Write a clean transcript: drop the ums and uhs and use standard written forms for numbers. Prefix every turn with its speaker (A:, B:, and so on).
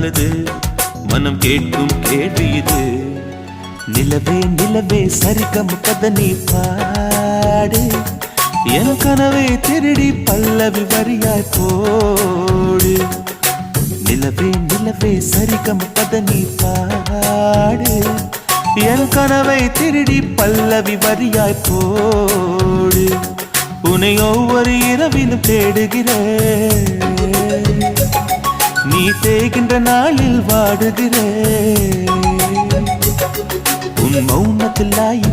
A: நல்லது மனம் கேட்கும் கேள்வி இது. நிலவே நிலவே சரிகம பத நீ பாடு, என் கனவை திருடி பல்லவி வரியாய் போடு. நிலவே நிலவே சரிகம பத நீ பாடு, என் கனவை திருடி பல்லவி வரியாய் போடு. உன்னை ஒவ்வொரு இரவிலும் தேடுகிறேன், நீ தேகின்ற நாளில் வாடுகிறேன். உன் மௌனத்தில்